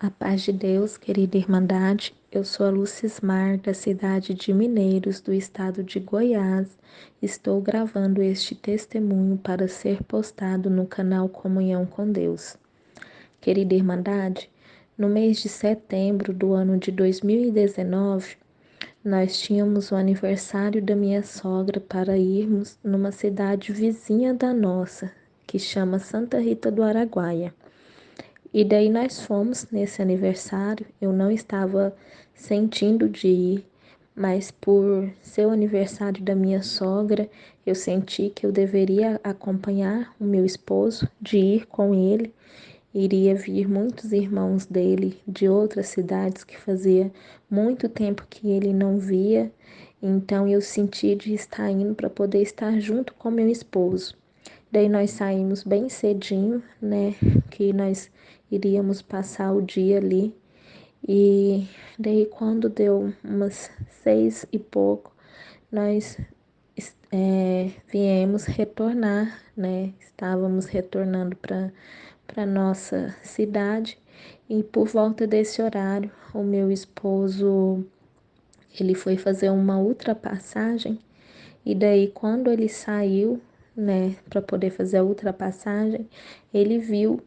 A paz de Deus, querida Irmandade, eu sou a Lucismar, da cidade de Mineiros, do estado de Goiás. Estou gravando este testemunho para ser postado no canal Comunhão com Deus. Querida Irmandade, no mês de setembro do ano de 2019, nós tínhamos o aniversário da minha sogra para irmos numa cidade vizinha da nossa, que chama Santa Rita do Araguaia. E daí nós fomos nesse aniversário. Eu não estava sentindo de ir, mas por ser o aniversário da minha sogra, eu senti que eu deveria acompanhar o meu esposo, de ir com ele. Iria vir muitos irmãos dele de outras cidades que fazia muito tempo que ele não via. Então eu senti de estar indo para poder estar junto com meu esposo. Daí nós saímos bem cedinho, né? Que nós iríamos passar o dia ali. E daí quando deu umas 6 e pouco, nós viemos retornar, né? Estávamos retornando para nossa cidade. E por volta desse horário, o meu esposo, ele foi fazer uma ultrapassagem. E daí quando ele saiu, né, para poder fazer a ultrapassagem, ele viu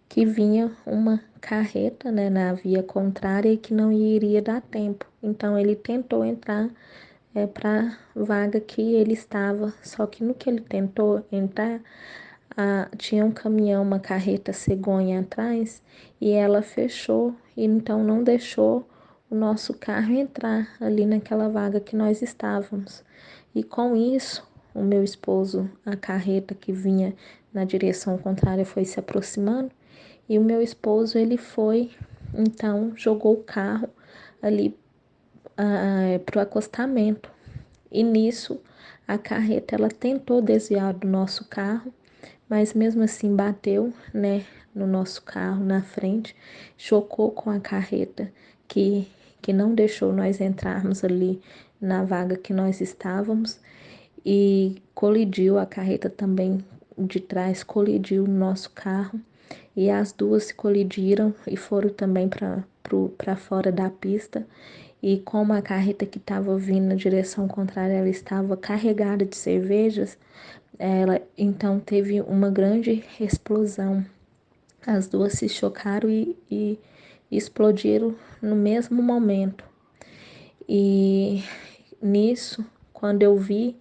que vinha uma carreta, né, na via contrária e que não iria dar tempo. Então ele tentou entrar para a vaga que ele estava, só que no que ele tentou entrar, tinha um caminhão, uma carreta cegonha atrás e ela fechou e então não deixou o nosso carro entrar ali naquela vaga que nós estávamos. E com isso, o meu esposo, a carreta que vinha na direção contrária foi se aproximando e o meu esposo, ele foi, então, jogou o carro ali para o acostamento. E nisso, a carreta, ela tentou desviar do nosso carro, mas mesmo assim bateu, né, no nosso carro na frente, chocou com a carreta que não deixou nós entrarmos ali na vaga que nós estávamos e colidiu, a carreta também de trás colidiu no nosso carro e as duas se colidiram e foram também para fora da pista. E como a carreta que estava vindo na direção contrária, ela estava carregada de cervejas, ela então teve uma grande explosão. As duas se chocaram e explodiram no mesmo momento. E nisso, quando eu vi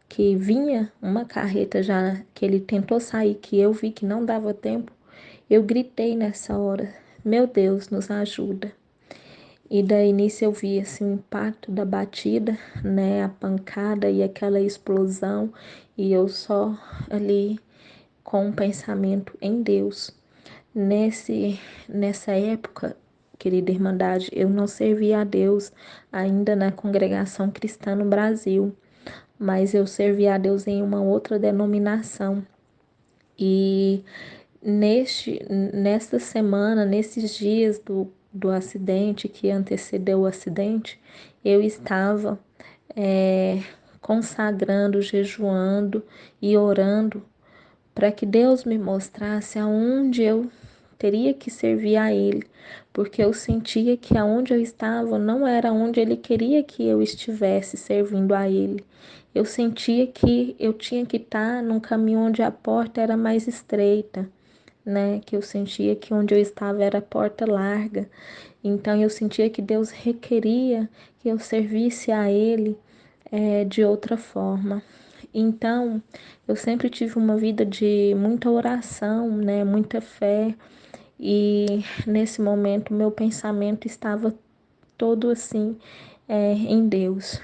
que vinha uma carreta já, que ele tentou sair, que eu vi que não dava tempo, eu gritei nessa hora: meu Deus, nos ajuda. E daí nisso eu vi assim, o impacto da batida, né, a pancada e aquela explosão, e eu só ali com um pensamento em Deus. Nessa época, querida Irmandade, eu não servia a Deus ainda na congregação cristã no Brasil, mas eu servia a Deus em uma outra denominação. E nesta semana, nesses dias do acidente que antecedeu o acidente, eu estava consagrando, jejuando e orando para que Deus me mostrasse aonde eu teria que servir a Ele, porque eu sentia que aonde eu estava não era onde Ele queria que eu estivesse servindo a Ele. Eu sentia que eu tinha que estar num caminho onde a porta era mais estreita, né? Que eu sentia que onde eu estava era a porta larga. Então eu sentia que Deus requeria que eu servisse a Ele de outra forma. Então, eu sempre tive uma vida de muita oração, né, muita fé, e nesse momento meu pensamento estava todo assim em Deus.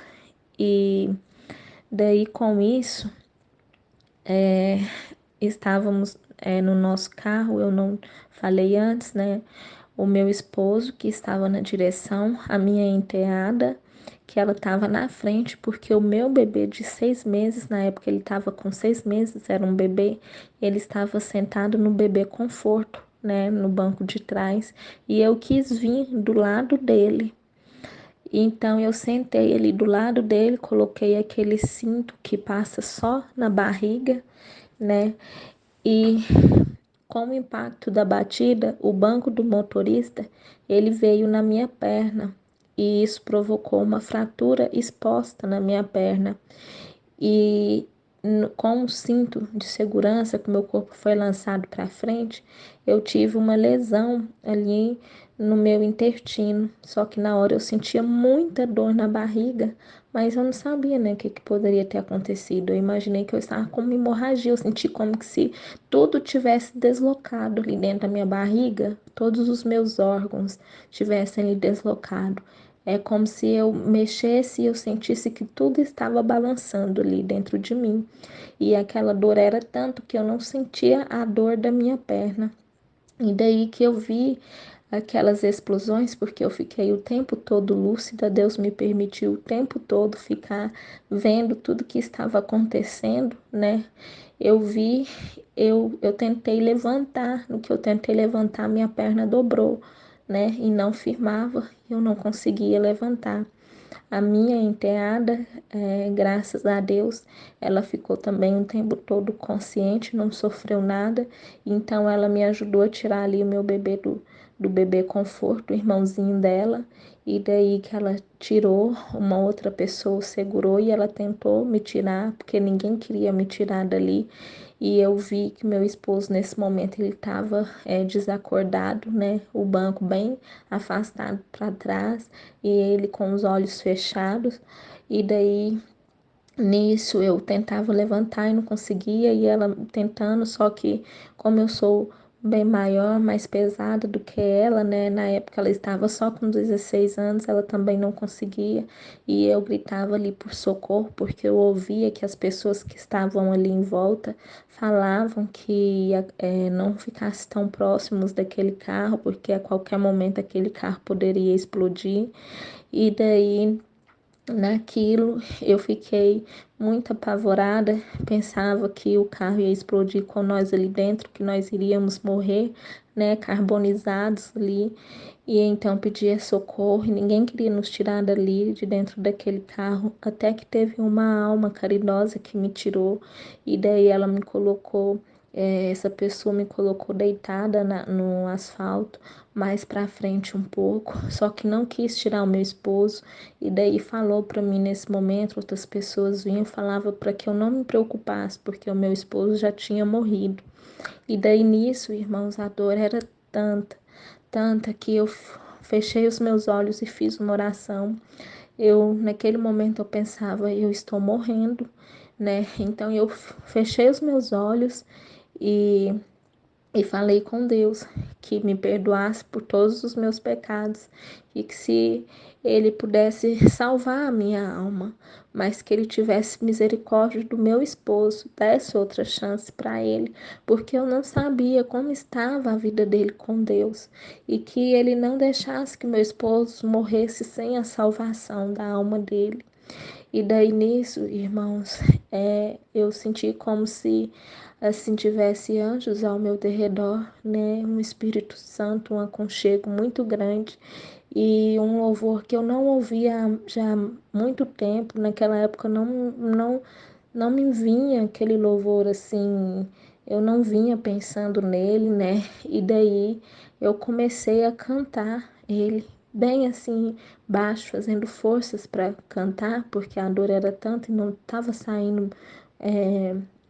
E daí com isso, estávamos no nosso carro, eu não falei antes, né? O meu esposo que estava na direção, a minha enteada, que ela estava na frente, porque o meu bebê de 6 meses, na época ele estava com 6 meses, era um bebê, ele estava sentado no bebê conforto, né, no banco de trás, e eu quis vir do lado dele. Então eu sentei ali do lado dele, coloquei aquele cinto que passa só na barriga, né? E com o impacto da batida, o banco do motorista, ele veio na minha perna e isso provocou uma fratura exposta na minha perna. E com o cinto de segurança que meu corpo foi lançado para frente, eu tive uma lesão ali no meu intestino. Só que na hora eu sentia muita dor na barriga, mas eu não sabia, né, o que poderia ter acontecido. Eu imaginei que eu estava com uma hemorragia, eu senti como que se tudo tivesse deslocado ali dentro da minha barriga, todos os meus órgãos tivessem ali deslocado. É como se eu mexesse e eu sentisse que tudo estava balançando ali dentro de mim. E aquela dor era tanto que eu não sentia a dor da minha perna. E daí que eu vi aquelas explosões, porque eu fiquei o tempo todo lúcida, Deus me permitiu o tempo todo ficar vendo tudo que estava acontecendo, né? Eu vi, eu tentei levantar, no que eu tentei levantar, minha perna dobrou, né? E não firmava, eu não conseguia levantar. A minha enteada, graças a Deus, ela ficou também um tempo todo consciente, não sofreu nada. Então ela me ajudou a tirar ali o meu bebê do bebê conforto, o irmãozinho dela. E daí que ela tirou, uma outra pessoa segurou e ela tentou me tirar, porque ninguém queria me tirar dali. E eu vi que meu esposo nesse momento ele estava desacordado, né? O banco bem afastado para trás e ele com os olhos fechados. E daí nisso eu tentava levantar e não conseguia, e ela tentando, só que como eu sou bem maior, mais pesada do que ela, né? Na época ela estava só com 16 anos, ela também não conseguia, e eu gritava ali por socorro, porque eu ouvia que as pessoas que estavam ali em volta falavam que não ficasse tão próximos daquele carro, porque a qualquer momento aquele carro poderia explodir. E daí naquilo eu fiquei muito apavorada, pensava que o carro ia explodir com nós ali dentro, que nós iríamos morrer, né, carbonizados ali. E então pedia socorro, e ninguém queria nos tirar dali, de dentro daquele carro, até que teve uma alma caridosa que me tirou, e daí ela me colocou, essa pessoa me colocou deitada no asfalto, mais para frente um pouco, só que não quis tirar o meu esposo, e daí falou para mim nesse momento, outras pessoas vinham e falavam para que eu não me preocupasse, porque o meu esposo já tinha morrido. E daí nisso, irmãos, a dor era tanta, tanta que eu fechei os meus olhos e fiz uma oração. Eu, naquele momento, eu pensava, eu estou morrendo, né? Então eu fechei os meus olhos e falei com Deus que me perdoasse por todos os meus pecados e que se Ele pudesse salvar a minha alma, mas que Ele tivesse misericórdia do meu esposo, desse outra chance para ele, porque eu não sabia como estava a vida dele com Deus e que Ele não deixasse que meu esposo morresse sem a salvação da alma dele. E daí nisso, irmãos, eu senti como se assim tivesse anjos ao meu derredor, né? Um Espírito Santo, um aconchego muito grande e um louvor que eu não ouvia já há muito tempo. Naquela época não me vinha aquele louvor assim, eu não vinha pensando nele, né? E daí eu comecei a cantar ele bem assim baixo, fazendo forças para cantar, porque a dor era tanta e não estava saindo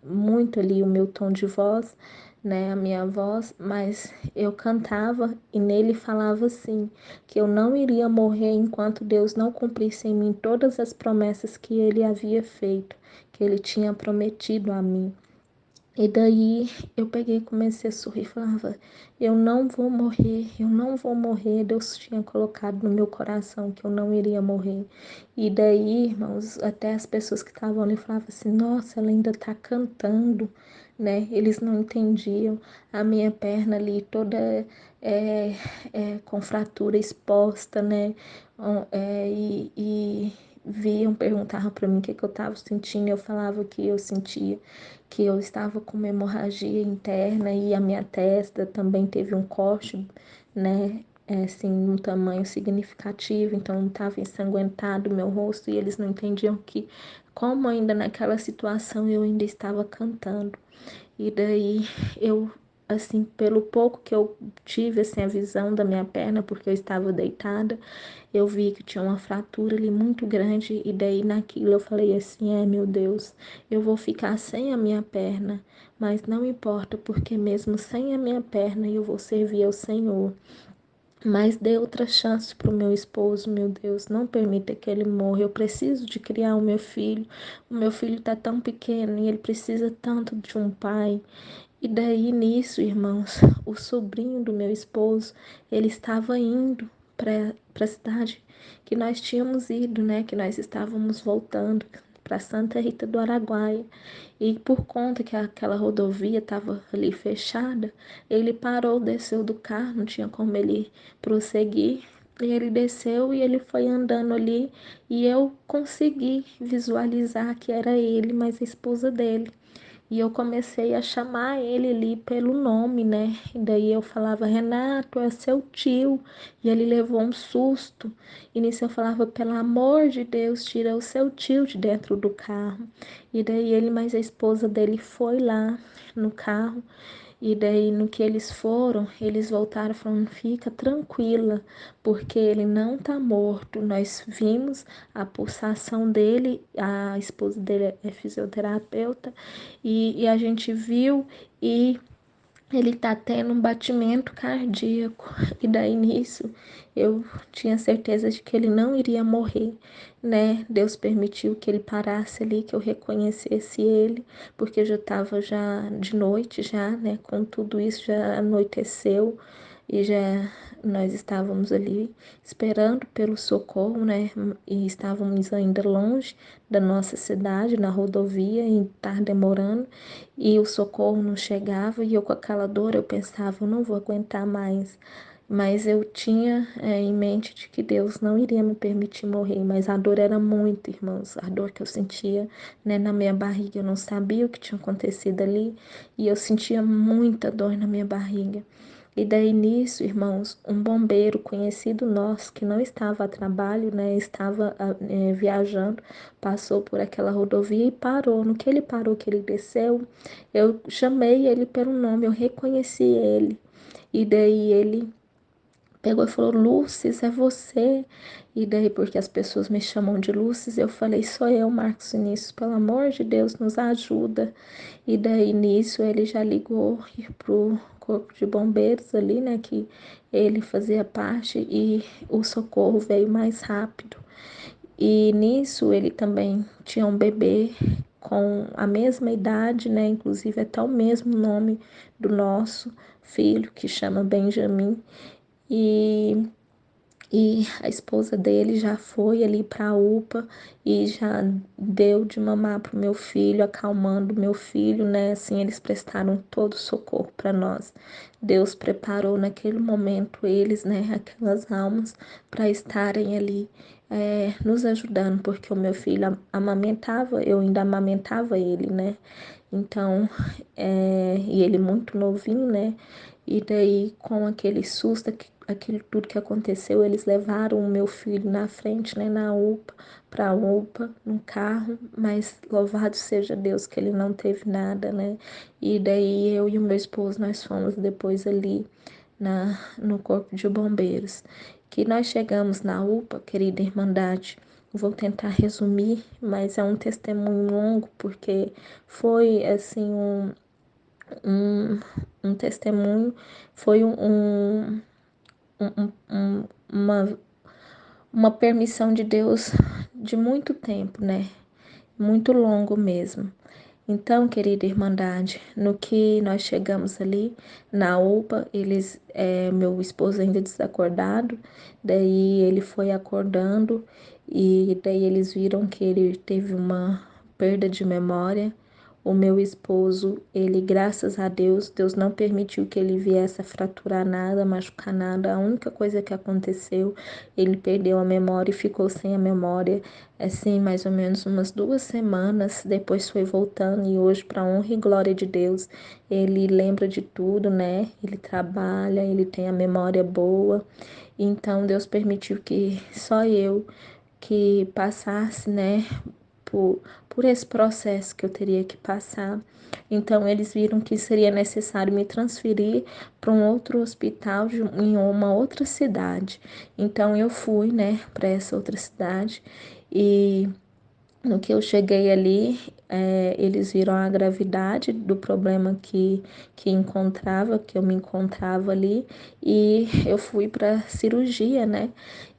muito ali o meu tom de voz, né, a minha voz, mas eu cantava e nele falava assim, que eu não iria morrer enquanto Deus não cumprisse em mim todas as promessas que ele havia feito, que ele tinha prometido a mim. E daí eu peguei e comecei a sorrir e falava, eu não vou morrer, eu não vou morrer. Deus tinha colocado no meu coração que eu não iria morrer. E daí, irmãos, até as pessoas que estavam ali falavam assim, nossa, ela ainda tá cantando, né? Eles não entendiam a minha perna ali toda com fratura exposta, né? E viam, perguntavam para mim o que, que eu estava sentindo, eu falava que eu sentia que eu estava com uma hemorragia interna e a minha testa também teve um corte, né, assim, um tamanho significativo, então estava ensanguentado o meu rosto e eles não entendiam que, como ainda naquela situação eu ainda estava cantando. E daí eu assim, pelo pouco que eu tive, assim, a visão da minha perna, porque eu estava deitada, eu vi que tinha uma fratura ali muito grande, e daí naquilo eu falei assim, meu Deus, eu vou ficar sem a minha perna, mas não importa, porque mesmo sem a minha perna eu vou servir ao Senhor. Mas dê outra chance para o meu esposo, meu Deus. Não permita que ele morra. Eu preciso de criar o meu filho. O meu filho está tão pequeno e ele precisa tanto de um pai. E daí nisso, irmãos, o sobrinho do meu esposo, ele estava indo para a cidade que nós tínhamos ido, né? Que nós estávamos voltando para Santa Rita do Araguaia. E por conta que aquela rodovia estava ali fechada, ele parou, desceu do carro, não tinha como ele prosseguir. E ele desceu e ele foi andando ali e eu consegui visualizar que era ele, mas a esposa dele. E eu comecei a chamar ele ali pelo nome, né? E daí eu falava, Renato, é seu tio. E ele levou um susto. E nisso eu falava, pelo amor de Deus, tira o seu tio de dentro do carro. E daí ele, mais a esposa dele, foi lá no carro. E daí, no que eles foram, eles voltaram falando: fica tranquila, porque ele não tá morto. Nós vimos a pulsação dele, a esposa dele é fisioterapeuta, e a gente viu e ele tá tendo um batimento cardíaco. E daí nisso eu tinha certeza de que ele não iria morrer, né? Deus permitiu que ele parasse ali, que eu reconhecesse ele, porque já estava já de noite já, né? Com tudo isso já anoiteceu e já nós estávamos ali esperando pelo socorro, né? E estávamos ainda longe da nossa cidade, na rodovia, e estar demorando, e o socorro não chegava, e eu com aquela dor, eu pensava, eu não vou aguentar mais. Mas eu tinha em mente de que Deus não iria me permitir morrer, mas a dor era muito, irmãos, a dor que eu sentia, né, na minha barriga, eu não sabia o que tinha acontecido ali, e eu sentia muita dor na minha barriga. E daí nisso, irmãos, um bombeiro conhecido nosso, que não estava a trabalho, né, estava viajando, passou por aquela rodovia e parou. No que ele parou, que ele desceu, eu chamei ele pelo nome, eu reconheci ele. E daí ele pegou e falou: Lúcis, é você? E daí, porque as pessoas me chamam de Lúcis, eu falei: sou eu, Marcos Vinícius, pelo amor de Deus, nos ajuda. E daí, nisso, ele já ligou pro corpo de bombeiros ali, né, que ele fazia parte, e o socorro veio mais rápido. E nisso, ele também tinha um bebê com a mesma idade, né, inclusive até o mesmo nome do nosso filho, que chama Benjamin. E a esposa dele já foi ali para a UPA e já deu de mamar pro meu filho, acalmando meu filho, né? Assim, eles prestaram todo o socorro para nós. Deus preparou naquele momento eles, né? Aquelas almas para estarem ali nos ajudando, porque o meu filho amamentava, eu ainda amamentava ele, né? Então, e ele muito novinho, né? E daí, com aquele susto, aquilo tudo que aconteceu, eles levaram o meu filho na frente, né, na UPA, para a UPA, no carro, mas louvado seja Deus que ele não teve nada, né? E daí eu e o meu esposo, nós fomos depois ali no Corpo de Bombeiros. Que nós chegamos na UPA, querida Irmandade, vou tentar resumir, mas é um testemunho longo, porque foi assim um, um testemunho, foi um- um- uma, uma permissão de Deus de muito tempo, né? Muito longo mesmo. Então, querida Irmandade, no que nós chegamos ali na UPA, meu esposo ainda desacordado, daí ele foi acordando e daí eles viram que ele teve uma perda de memória. O meu esposo, ele, graças a Deus, Deus não permitiu que ele viesse a fraturar nada, machucar nada. A única coisa que aconteceu, ele perdeu a memória e ficou sem a memória, assim, mais ou menos umas 2 semanas. Depois foi voltando e hoje, para honra e glória de Deus, ele lembra de tudo, né? Ele trabalha, ele tem a memória boa. Então, Deus permitiu que só eu que passasse, né, por esse processo que eu teria que passar. Então, eles viram que seria necessário me transferir para um outro hospital em uma outra cidade. Então, eu fui, né, para essa outra cidade e no que eu cheguei ali, eles viram a gravidade do problema que eu me encontrava ali, e eu fui para cirurgia, né?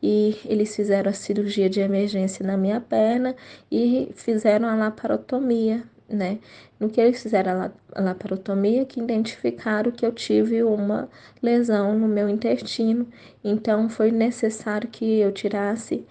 E eles fizeram a cirurgia de emergência na minha perna e fizeram a laparotomia, né? No que eles fizeram a laparotomia, que identificaram que eu tive uma lesão no meu intestino, então foi necessário que eu tirasse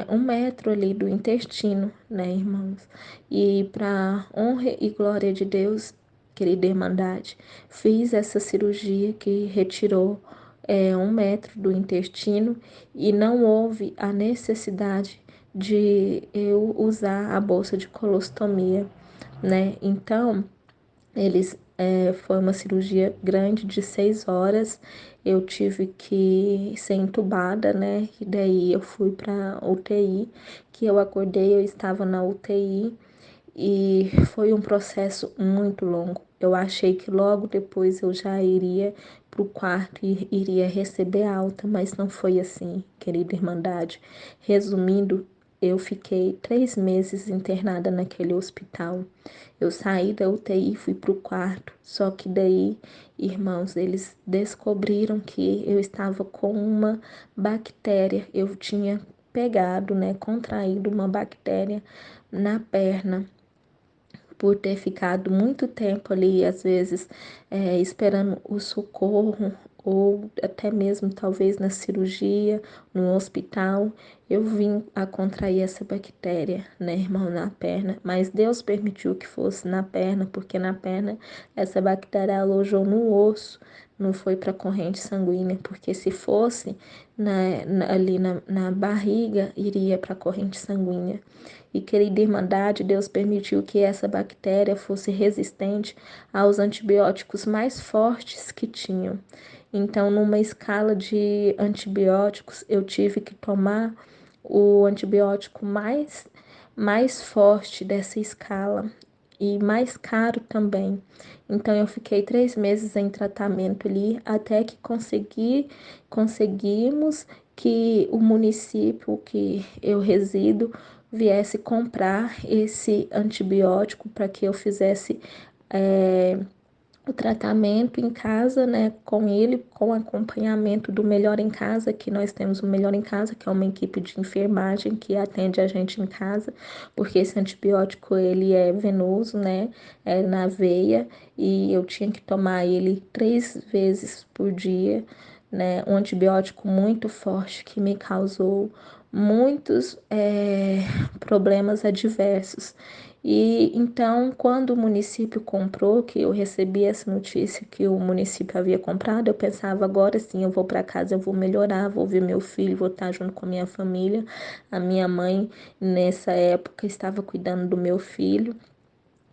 1 metro ali do intestino, né, irmãos? E para honra e glória de Deus, querida Irmandade, fiz essa cirurgia que retirou 1 metro do intestino e não houve a necessidade de eu usar a bolsa de colostomia, né? Então, foi uma cirurgia grande de 6 horas. Eu tive que ser entubada, né? E daí eu fui para UTI. Que eu acordei, eu estava na UTI e foi um processo muito longo. Eu achei que logo depois eu já iria para o quarto e iria receber alta, mas não foi assim, querida Irmandade. Resumindo, eu fiquei 3 meses internada naquele hospital. Eu saí da UTI e fui para o quarto, só que daí, irmãos, eles descobriram que eu estava com uma bactéria. Eu tinha pegado, né, contraído uma bactéria na perna por ter ficado muito tempo ali, às vezes, esperando o socorro, ou até mesmo talvez na cirurgia, no hospital, eu vim a contrair essa bactéria, né, irmão, na perna. Mas Deus permitiu que fosse na perna, porque na perna essa bactéria alojou no osso, não foi para a corrente sanguínea, porque se fosse ali na barriga, iria para a corrente sanguínea. E querida Irmandade, Deus permitiu que essa bactéria fosse resistente aos antibióticos mais fortes que tinham. Então, numa escala de antibióticos, eu tive que tomar o antibiótico mais forte dessa escala e mais caro também. Então, eu fiquei 3 meses em tratamento ali até que conseguimos que o município que eu resido viesse comprar esse antibiótico para que eu fizesse o tratamento em casa, né, com ele, com acompanhamento do Melhor em Casa, que nós temos o Melhor em Casa, que é uma equipe de enfermagem que atende a gente em casa, porque esse antibiótico, ele é venoso, né, é na veia, e eu tinha que tomar ele 3 vezes por dia, né, um antibiótico muito forte que me causou muitos problemas adversos. E então, quando o município comprou, que eu recebi essa notícia que o município havia comprado, eu pensava, agora sim, eu vou para casa, eu vou melhorar, vou ver meu filho, vou estar junto com a minha família. A minha mãe, nessa época, estava cuidando do meu filho.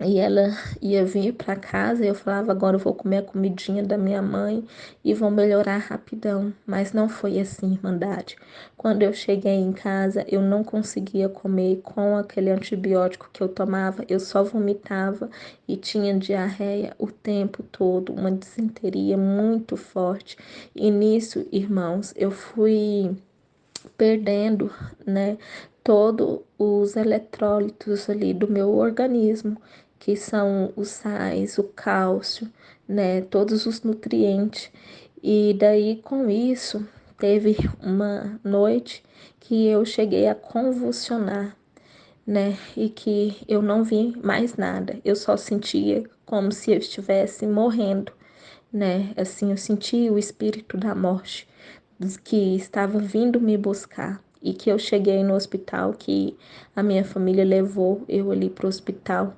E ela ia vir para casa e eu falava, agora eu vou comer a comidinha da minha mãe e vou melhorar rapidão. Mas não foi assim, Irmandade. Quando eu cheguei em casa, eu não conseguia comer com aquele antibiótico que eu tomava, eu só vomitava e tinha diarreia o tempo todo, uma disenteria muito forte. E nisso, irmãos, eu fui perdendo, né, todos os eletrólitos ali do meu organismo, que são os sais, o cálcio, né, todos os nutrientes. E daí com isso, teve uma noite que eu cheguei a convulsionar, né, e que eu não vi mais nada. Eu só sentia como se eu estivesse morrendo, né? Assim, eu senti o espírito da morte que estava vindo me buscar e que eu cheguei no hospital, que a minha família levou eu ali para o hospital.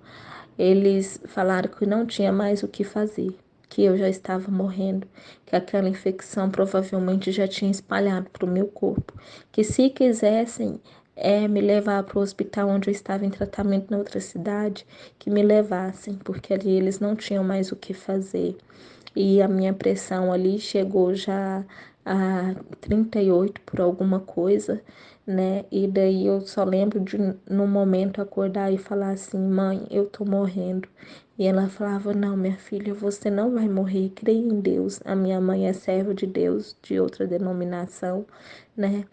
Eles falaram que não tinha mais o que fazer, que eu já estava morrendo, que aquela infecção provavelmente já tinha espalhado para o meu corpo, que se quisessem me levar para o hospital onde eu estava em tratamento na outra cidade, que me levassem, porque ali eles não tinham mais o que fazer. E a minha pressão ali chegou já a 38 por alguma coisa, né? E daí eu só lembro de no momento acordar e falar assim, mãe, eu tô morrendo. E ela falava, não, minha filha, você não vai morrer, creia em Deus. A minha mãe é serva de Deus, de outra denominação, né?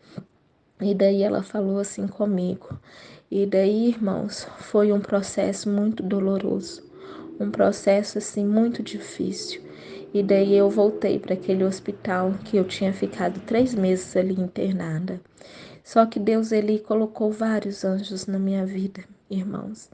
E daí ela falou assim comigo. E daí, irmãos, foi um processo muito doloroso, um processo assim muito difícil. E daí eu voltei para aquele hospital que eu tinha ficado 3 meses ali internada. Só que Deus, ele colocou vários anjos na minha vida, irmãos.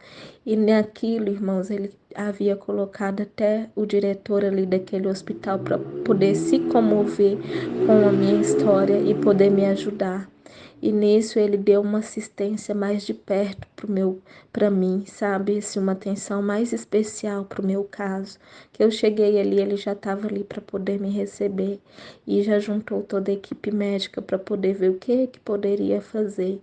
E naquilo, irmãos, ele havia colocado até o diretor ali daquele hospital para poder se comover com a minha história e poder me ajudar. E nisso ele deu uma assistência mais de perto para mim, sabe? Assim, uma atenção mais especial para o meu caso. Que eu cheguei ali, ele já estava ali para poder me receber e já juntou toda a equipe médica para poder ver o que poderia fazer.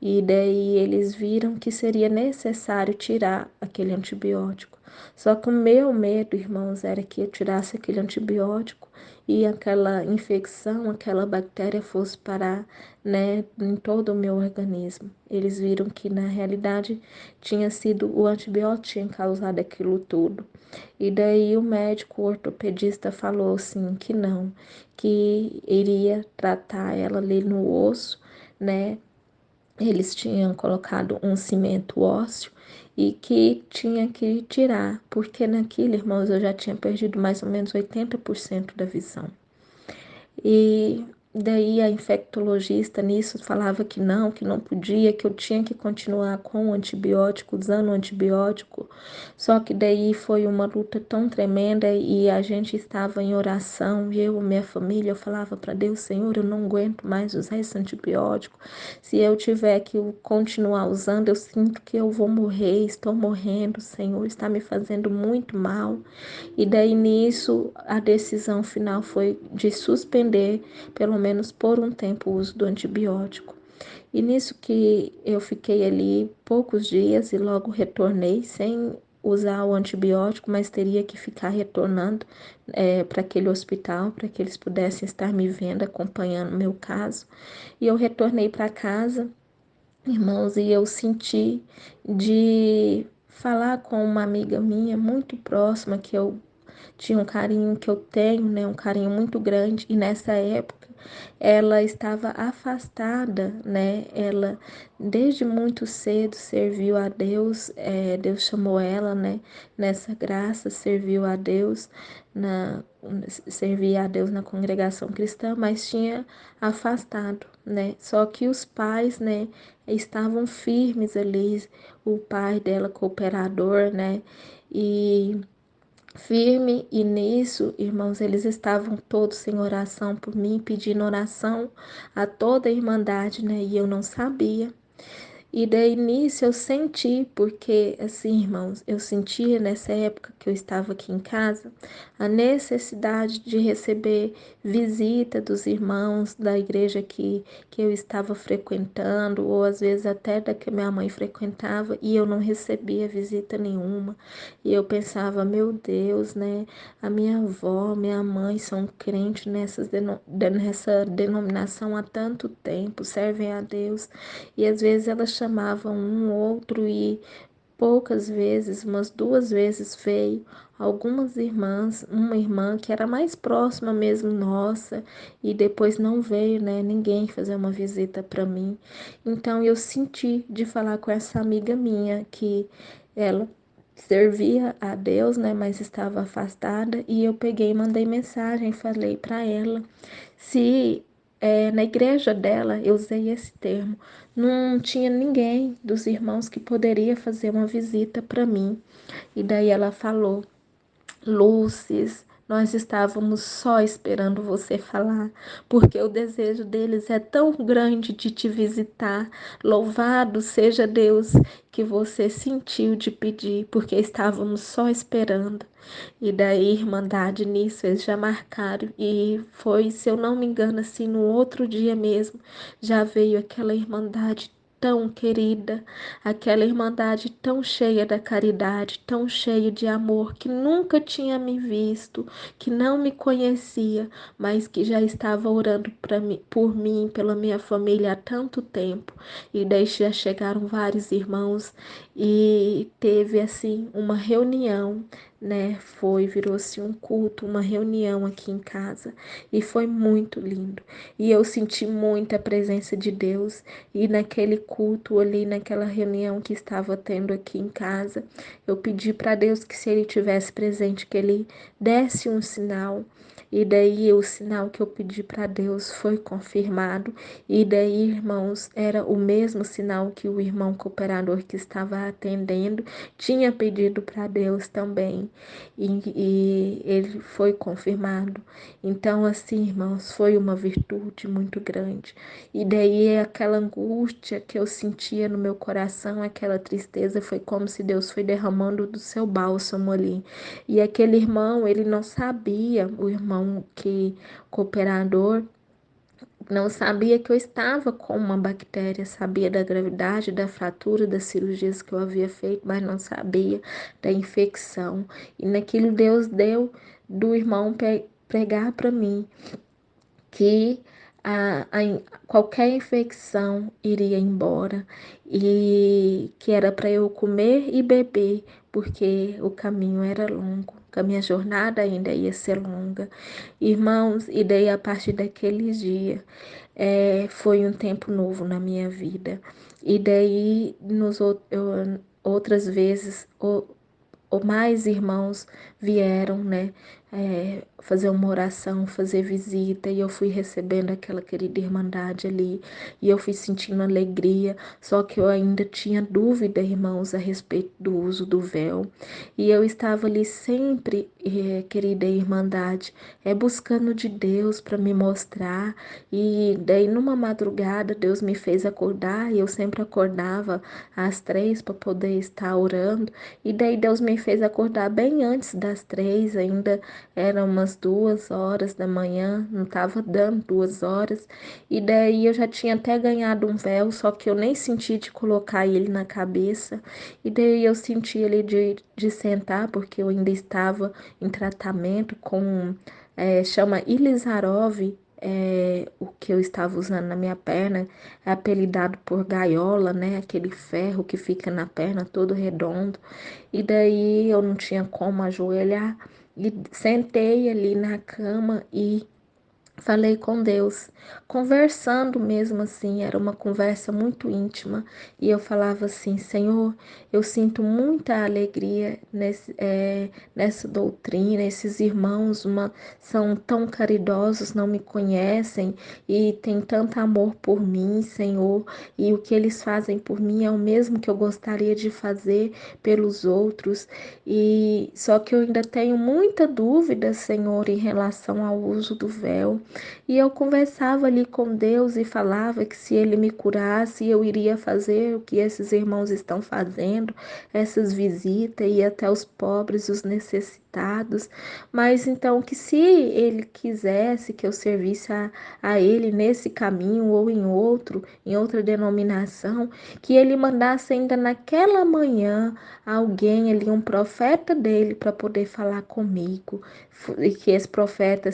E daí eles viram que seria necessário tirar aquele antibiótico. Só que o meu medo, irmãos, era que eu tirasse aquele antibiótico e aquela infecção, aquela bactéria fosse parar, né, em todo o meu organismo. Eles viram que na realidade tinha sido o antibiótico que tinha causado aquilo tudo. E daí o médico o ortopedista falou assim que não, que iria tratar ela ali no osso, né? Eles tinham colocado um cimento ósseo e que tinha que tirar, porque naquilo, irmãos, eu já tinha perdido mais ou menos 80% da visão. E daí a infectologista nisso falava que não podia, que eu tinha que continuar com o antibiótico, usando o antibiótico. Só que daí foi uma luta tão tremenda e a gente estava em oração, e eu, minha família, eu falava para Deus, Senhor, eu não aguento mais usar esse antibiótico. Se eu tiver que continuar usando, eu sinto que eu vou morrer, estou morrendo, Senhor, está me fazendo muito mal. E daí nisso a decisão final foi de suspender, pelo menos por um tempo, o uso do antibiótico. E nisso que eu fiquei ali poucos dias e logo retornei sem usar o antibiótico, mas teria que ficar retornando para aquele hospital para que eles pudessem estar me vendo, acompanhando o meu caso. E eu retornei para casa, irmãos, e eu senti de falar com uma amiga minha muito próxima que eu tinha um carinho que eu tenho, né, um carinho muito grande, e nessa época ela estava afastada, né, ela desde muito cedo serviu a Deus, Deus chamou ela, né, nessa graça, serviu a Deus, na, servia a Deus na congregação cristã, mas tinha afastado, né, só que os pais, né, estavam firmes ali, o pai dela cooperador, né, e firme, e nisso, irmãos, eles estavam todos em oração por mim, pedindo oração a toda a irmandade, né? E eu não sabia. E daí nisso eu senti, porque assim, irmãos, eu sentia nessa época que eu estava aqui em casa a necessidade de receber visita dos irmãos da igreja que eu estava frequentando, ou às vezes até da que minha mãe frequentava, e eu não recebia visita nenhuma. E eu pensava, meu Deus, né? A minha avó, minha mãe são crentes nessa denominação há tanto tempo, servem a Deus. E às vezes elas chamavam um outro e poucas vezes, umas 2 vezes veio algumas irmãs, uma irmã que era mais próxima mesmo nossa, e depois não veio, né, ninguém fazer uma visita para mim. Então eu senti de falar com essa amiga minha que ela servia a Deus, né, mas estava afastada, e eu peguei e mandei mensagem, falei para ela se na igreja dela, eu usei esse termo, não tinha ninguém dos irmãos que poderia fazer uma visita para mim. E daí ela falou: Lúcis, nós estávamos só esperando você falar, porque o desejo deles é tão grande de te visitar. Louvado seja Deus que você sentiu de pedir, porque estávamos só esperando. E daí, Irmandade, nisso eles já marcaram, e foi, se eu não me engano, assim, no outro dia mesmo, já veio aquela Irmandade tão querida, aquela irmandade tão cheia da caridade, tão cheia de amor, que nunca tinha me visto, que não me conhecia, mas que já estava orando por mim, pela minha família há tanto tempo. E daí já chegaram vários irmãos e teve assim uma reunião, né? Virou-se um culto, uma reunião aqui em casa e foi muito lindo. E eu senti muita presença de Deus. E naquele culto ali, naquela reunião que estava tendo aqui em casa, eu pedi para Deus que se Ele tivesse presente, que Ele desse um sinal. E daí o sinal que eu pedi para Deus foi confirmado. E daí, irmãos, era o mesmo sinal que o irmão cooperador que estava atendendo tinha pedido para Deus também. E ele foi confirmado. Então, assim, irmãos, foi uma virtude muito grande. E daí aquela angústia que eu sentia no meu coração, aquela tristeza, foi como se Deus foi derramando do seu bálsamo ali. E aquele irmão, ele não sabia, o irmão que cooperador, não sabia que eu estava com uma bactéria, sabia da gravidade, da fratura, das cirurgias que eu havia feito, mas não sabia da infecção. E naquilo Deus deu do irmão pregar para mim que qualquer infecção iria embora e que era para eu comer e beber, porque o caminho era longo, que a minha jornada ainda ia ser longa. Irmãos, e daí a partir daquele dia foi um tempo novo na minha vida. E daí, outras vezes, ou mais irmãos vieram, né, fazer uma oração, fazer visita, e eu fui recebendo aquela querida irmandade ali, e eu fui sentindo alegria, só que eu ainda tinha dúvida, irmãos, a respeito do uso do véu, e eu estava ali sempre, querida irmandade, buscando de Deus para me mostrar, e daí numa madrugada Deus me fez acordar, e eu sempre acordava às 3 para poder estar orando, e daí Deus me fez acordar bem antes das 3, ainda eram umas 2 horas da manhã, não estava dando 2 horas. E daí eu já tinha até ganhado um véu, só que eu nem senti de colocar ele na cabeça. E daí eu senti ele de sentar, porque eu ainda estava em tratamento com, chama Ilizarov, o que eu estava usando na minha perna, é apelidado por gaiola, né? Aquele ferro que fica na perna todo redondo. E daí eu não tinha como ajoelhar e sentei ali na cama e falei com Deus, conversando mesmo assim, era uma conversa muito íntima, e eu falava assim: Senhor, eu sinto muita alegria nessa doutrina, esses irmãos são tão caridosos, não me conhecem e têm tanto amor por mim, Senhor, e o que eles fazem por mim é o mesmo que eu gostaria de fazer pelos outros, e só que eu ainda tenho muita dúvida, Senhor, em relação ao uso do véu. E eu conversava ali com Deus e falava que se Ele me curasse, eu iria fazer o que esses irmãos estão fazendo, essas visitas, e até os pobres, os necessitados. Mas então que se Ele quisesse que eu servisse a Ele nesse caminho ou em outra denominação, que Ele mandasse ainda naquela manhã alguém ali, um profeta dele, para poder falar comigo. E que esse profeta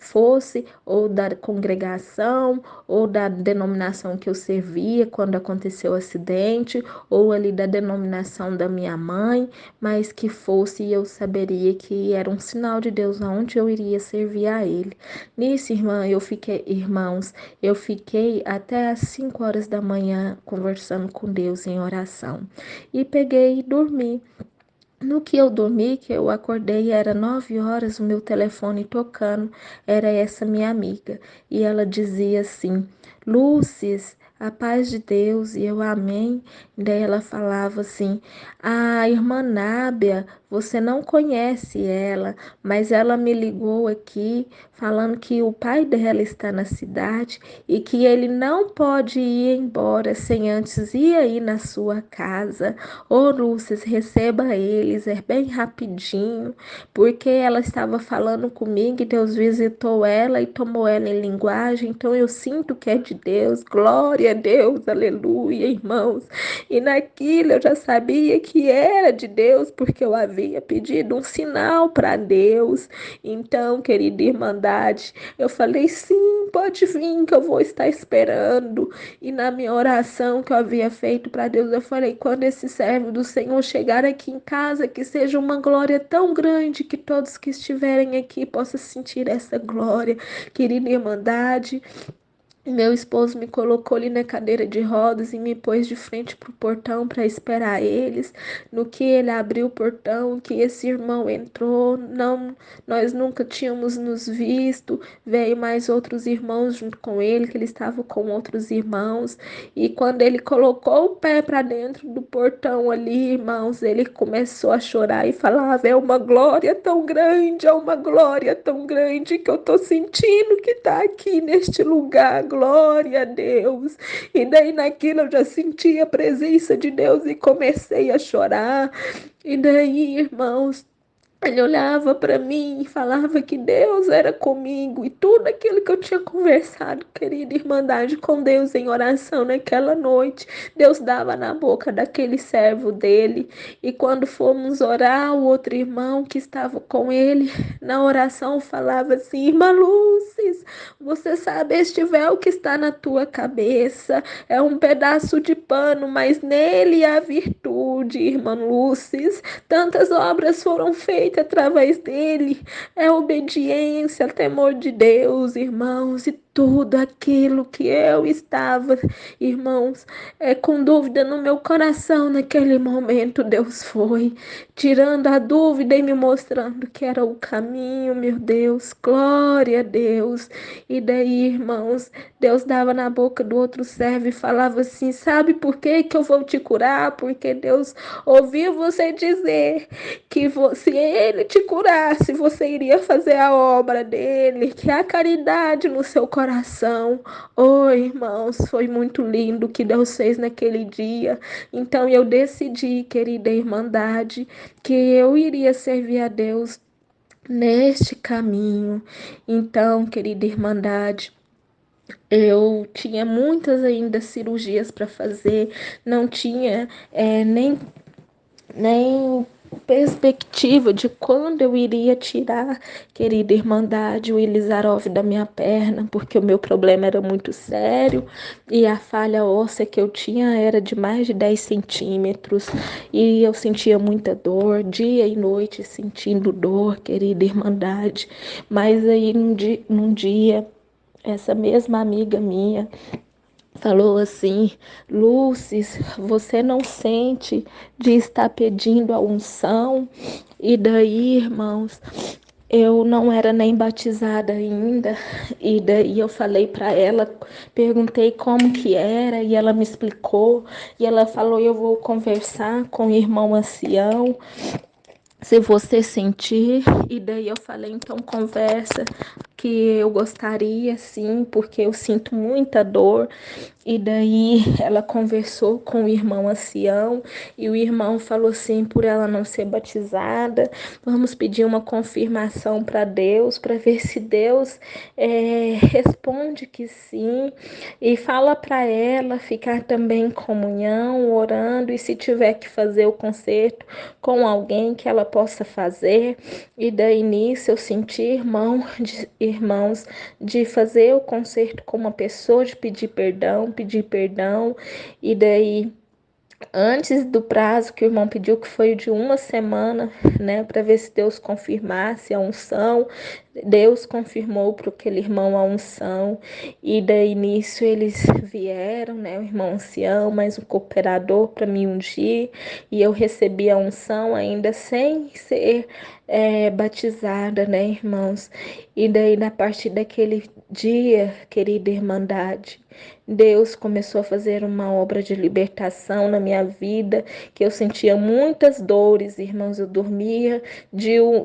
fosse ou da congregação ou da denominação que eu servia quando aconteceu o acidente, ou ali da denominação da minha mãe, mas que fosse, e eu saberia que era um sinal de Deus aonde eu iria servir a Ele. Nisso, irmãos, eu fiquei até às 5 horas da manhã conversando com Deus em oração e peguei e dormi. No que eu dormi, que eu acordei, era 9 horas, o meu telefone tocando, era essa minha amiga. E ela dizia assim: Lúcis, a paz de Deus, e eu amém. Daí ela falava assim: a irmã Nábia, você não conhece ela, mas ela me ligou aqui falando que o pai dela está na cidade e que ele não pode ir embora sem antes ir aí na sua casa. Ô, Lúcia, receba eles, é bem rapidinho, porque ela estava falando comigo e Deus visitou ela e tomou ela em linguagem, então eu sinto que é de Deus, glória a Deus, aleluia, irmãos. E naquilo eu já sabia que era de Deus, porque eu havia pedido um sinal para Deus. Então, querida irmandade, eu falei: sim, pode vir, que eu vou estar esperando. E na minha oração que eu havia feito para Deus, eu falei: quando esse servo do Senhor chegar aqui em casa, que seja uma glória tão grande que todos que estiverem aqui possam sentir essa glória. Querida irmandade, meu esposo me colocou ali na cadeira de rodas e me pôs de frente para o portão para esperar eles. No que ele abriu o portão, que esse irmão entrou, não, nós nunca tínhamos nos visto. Veio mais outros irmãos junto com ele, que ele estava com outros irmãos. E quando ele colocou o pé para dentro do portão ali, irmãos, ele começou a chorar e falava: é uma glória tão grande, é uma glória tão grande que eu tô sentindo que tá aqui neste lugar. Glória a Deus. E daí naquilo eu já senti a presença de Deus e comecei a chorar. E daí, irmãos, ele olhava para mim e falava que Deus era comigo, e tudo aquilo que eu tinha conversado, querida irmandade, com Deus em oração naquela noite, Deus dava na boca daquele servo dele. E quando fomos orar, o outro irmão que estava com ele na oração falava assim: irmã Lúcia, você sabe, este véu que está na tua cabeça é um pedaço de pano, mas nele há virtude, irmã Lúcia. Tantas obras foram feitas através dele. É obediência, temor de Deus, irmãos, e tudo aquilo que eu estava, irmãos, com dúvida no meu coração naquele momento, Deus foi tirando a dúvida e me mostrando que era o caminho, meu Deus, glória a Deus. E daí, irmãos, Deus dava na boca do outro servo e falava assim: sabe por que que eu vou te curar? Porque Deus ouviu você dizer que se ele te curasse, você iria fazer a obra dele, que a caridade no seu coração. Oh, irmãos, foi muito lindo o que Deus fez naquele dia. Então eu decidi, querida irmandade, que eu iria servir a Deus neste caminho. Então, querida irmandade, eu tinha muitas ainda cirurgias para fazer, não tinha nem perspectiva de quando eu iria tirar, querida irmandade, o Ilizarov da minha perna, porque o meu problema era muito sério e a falha óssea que eu tinha era de mais de 10 centímetros e eu sentia muita dor, dia e noite sentindo dor, querida irmandade. Mas aí num dia essa mesma amiga minha falou assim: Lúcis, você não sente de estar pedindo a unção? E daí, irmãos, eu não era nem batizada ainda, e daí eu falei para ela, perguntei como que era, e ela me explicou, e ela falou: eu vou conversar com o irmão ancião, se você sentir. E daí eu falei: então conversa, que eu gostaria sim, porque eu sinto muita dor. E daí ela conversou com o irmão ancião e o irmão falou assim: por ela não ser batizada, vamos pedir uma confirmação para Deus, para ver se Deus responde que sim, e fala para ela ficar também em comunhão, orando, e se tiver que fazer o concerto com alguém que ela possa fazer. E daí nisso eu senti, irmãos, de fazer o concerto com uma pessoa, de pedir perdão, e daí antes do prazo que o irmão pediu, que foi de uma semana, né, para ver se Deus confirmasse a unção. Deus confirmou para aquele irmão a unção, e daí nisso eles vieram, né, o irmão ancião, mais um cooperador para me ungir, e eu recebi a unção ainda sem ser batizada, né, irmãos? E daí, na partir daquele dia, querida irmandade, Deus começou a fazer uma obra de libertação na minha vida, que eu sentia muitas dores, irmãos. Eu dormia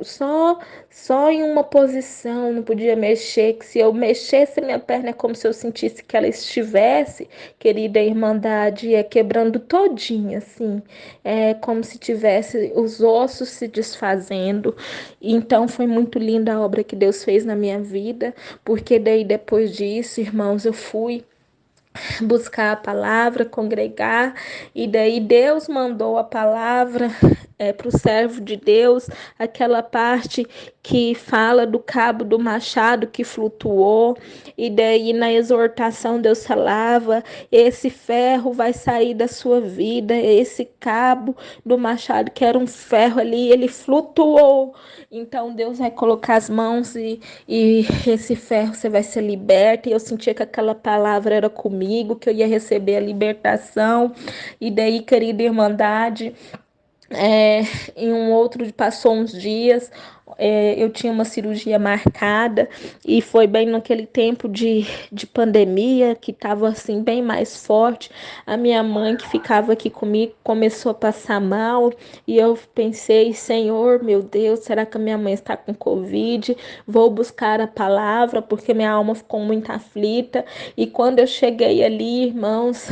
só em uma posição, não podia mexer, que se eu mexesse minha perna é como se eu sentisse que ela estivesse, querida irmandade, quebrando todinha, assim, é como se tivesse os ossos se desfazendo. Então foi muito linda a obra que Deus fez na minha vida, porque daí depois disso, irmãos, eu fui buscar a palavra, congregar, e daí Deus mandou a palavra para o servo de Deus, aquela parte que fala do cabo do machado que flutuou, e daí na exortação Deus falava: esse ferro vai sair da sua vida, esse cabo do machado que era um ferro ali, ele flutuou. Então Deus vai colocar as mãos e esse ferro você vai ser liberta. E eu sentia que aquela palavra era comigo, que eu ia receber a libertação. E daí, querida Irmandade, é, em um outro, passou uns dias, eu tinha uma cirurgia marcada e foi bem naquele tempo de pandemia que estava assim bem mais forte. A minha mãe que ficava aqui comigo começou a passar mal e eu pensei, Senhor, meu Deus, será que a minha mãe está com Covid? Vou buscar a palavra porque minha alma ficou muito aflita. E quando eu cheguei ali, irmãos,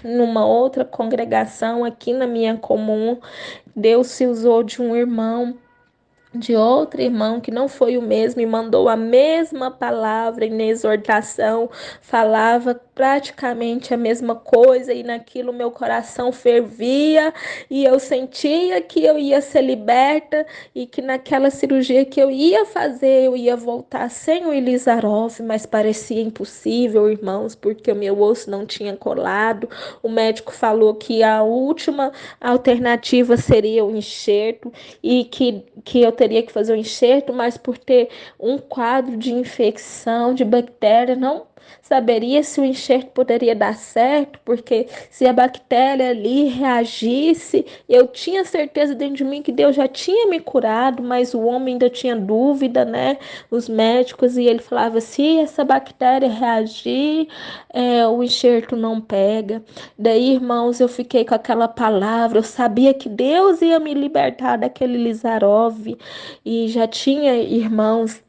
numa outra congregação aqui na minha comum, Deus se usou de um irmão, de outro irmão que não foi o mesmo e mandou a mesma palavra em exortação, falava praticamente a mesma coisa e naquilo meu coração fervia e eu sentia que eu ia ser liberta e que naquela cirurgia que eu ia fazer eu ia voltar sem o Elizarov, mas parecia impossível, irmãos, porque o meu osso não tinha colado. O médico falou que a última alternativa seria o enxerto e que eu teria que fazer o enxerto, mas por ter um quadro de infecção, de bactéria, não saberia se o enxerto poderia dar certo, porque se a bactéria ali reagisse, eu tinha certeza dentro de mim que Deus já tinha me curado, mas o homem ainda tinha dúvida, né? Os médicos, e ele falava: se essa bactéria reagir, o enxerto não pega. Daí, irmãos, eu fiquei com aquela palavra, eu sabia que Deus ia me libertar daquele Lizarov, e já tinha, irmãos,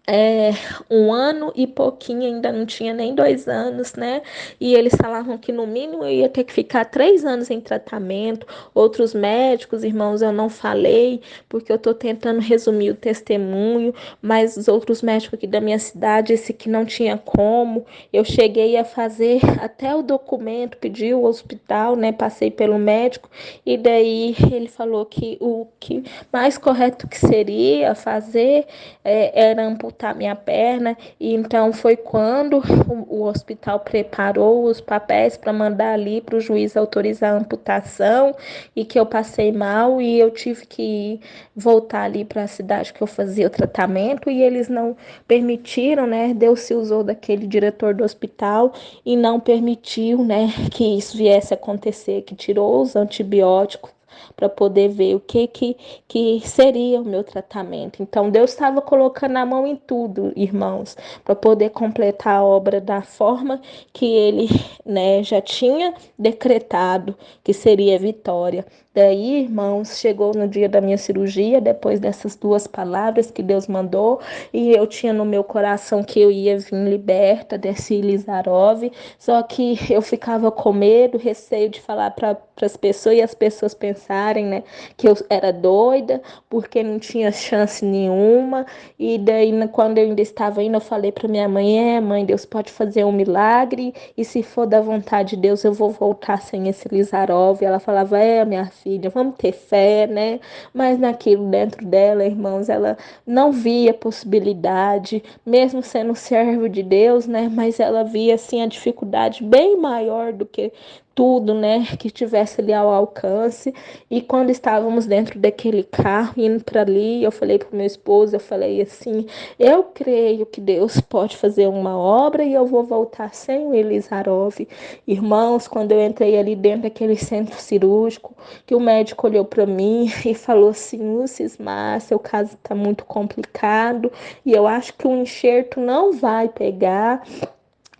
é, um ano e pouquinho, ainda não tinha nem 2 anos, né? E eles falavam que no mínimo eu ia ter que ficar 3 anos em tratamento. Outros médicos, irmãos, eu não falei, porque eu tô tentando resumir o testemunho, mas os outros médicos aqui da minha cidade, esse que não tinha como, eu cheguei a fazer até o documento, pedi o hospital, né? Passei pelo médico, e daí ele falou que o que mais correto que seria fazer era amputar minha perna, e então foi quando o hospital preparou os papéis para mandar ali para o juiz autorizar a amputação, e que eu passei mal e eu tive que voltar ali para a cidade que eu fazia o tratamento, e eles não permitiram, né? Deus se usou daquele diretor do hospital e não permitiu, né, que isso viesse a acontecer, que tirou os antibióticos para poder ver o que seria o meu tratamento. Então, Deus estava colocando a mão em tudo, irmãos, para poder completar a obra da forma que Ele, né, já tinha decretado que seria vitória. Daí, irmãos, chegou no dia da minha cirurgia, depois dessas duas palavras que Deus mandou, e eu tinha no meu coração que eu ia vir liberta desse Lizarov, só que eu ficava com medo, receio de falar para as pessoas e as pessoas pensarem, né, que eu era doida, porque não tinha chance nenhuma. E daí, quando eu ainda estava indo, eu falei para minha mãe: mãe, Deus pode fazer um milagre, e se for da vontade de Deus, eu vou voltar sem esse Lizarov. E ela falava: minha filha, vamos ter fé, né? Mas naquilo dentro dela, irmãos, ela não via possibilidade, mesmo sendo servo de Deus, né? Mas ela via, assim, a dificuldade bem maior do que tudo, né, que tivesse ali ao alcance. E quando estávamos dentro daquele carro indo para ali, eu falei para o meu esposo, eu falei assim: eu creio que Deus pode fazer uma obra e eu vou voltar sem o Elizarov. Irmãos, quando eu entrei ali dentro daquele centro cirúrgico, que o médico olhou para mim e falou assim: Lucismar, seu caso está muito complicado e eu acho que o enxerto não vai pegar.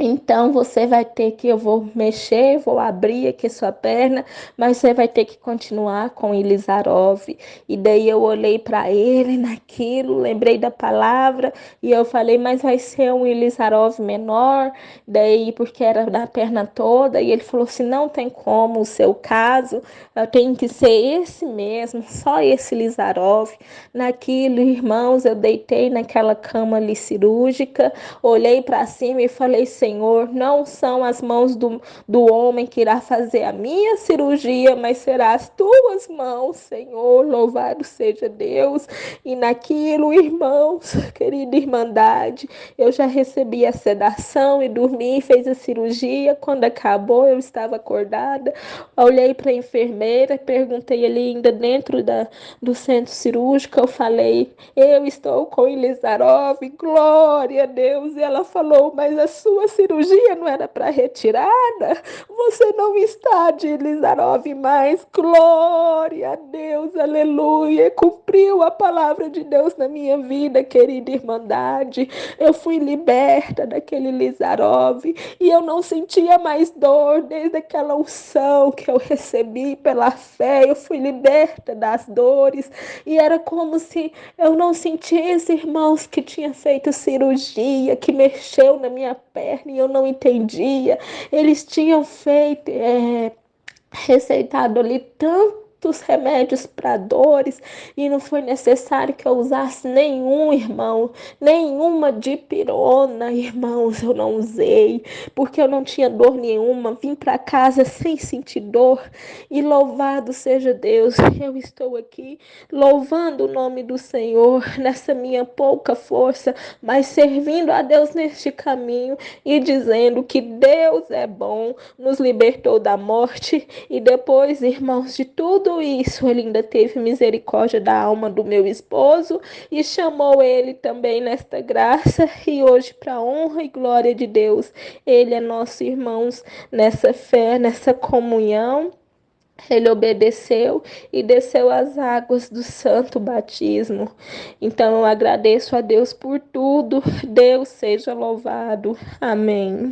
Então você vai ter que, eu vou mexer, vou abrir aqui sua perna, mas você vai ter que continuar com o Elizarov. E daí eu olhei para ele naquilo, lembrei da palavra e eu falei: mas vai ser um Elizarov menor, daí porque era da perna toda. E ele falou assim: não tem como, o seu caso tem que ser esse mesmo, só esse Elizarov. Naquilo, irmãos, eu deitei naquela cama ali cirúrgica, olhei para cima e falei: Senhor, não são as mãos do homem que irá fazer a minha cirurgia, mas será as tuas mãos, Senhor. Louvado seja Deus. E naquilo, irmãos, querida irmandade, eu já recebi a sedação e dormi, fez a cirurgia. Quando acabou, eu estava acordada, olhei para a enfermeira, perguntei ali ainda dentro do centro cirúrgico, eu falei, eu estou com Elizarov, glória a Deus. E ela falou, mas a sua cirurgia não era para retirada? Você não está de Elizarov mais, glória a Deus, aleluia. Cumpriu a palavra de Deus na minha vida, querida irmandade. Eu fui liberta daquele Elizarov e eu não sentia mais dor desde aquela unção que eu recebi pela fé. Eu fui liberta das dores e era como se eu não sentisse, irmãos, que tinha feito cirurgia, que mexeu na minha perna e eu não entendia. Eles tinham feito, receitado ali tantos remédios para dores e não foi necessário que eu usasse nenhum, irmão, nenhuma dipirona, irmãos, eu não usei, porque eu não tinha dor nenhuma, vim para casa sem sentir dor e louvado seja Deus, eu estou aqui louvando o nome do Senhor nessa minha pouca força, mas servindo a Deus neste caminho e dizendo que Deus é bom, nos libertou da morte e depois, irmãos, de tudo isso, ele ainda teve misericórdia da alma do meu esposo e chamou ele também nesta graça e hoje, para honra e glória de Deus, ele é nosso irmãos nessa fé, nessa comunhão. Ele obedeceu e desceu as águas do santo batismo. Então eu agradeço a Deus por tudo. Deus seja louvado. Amém.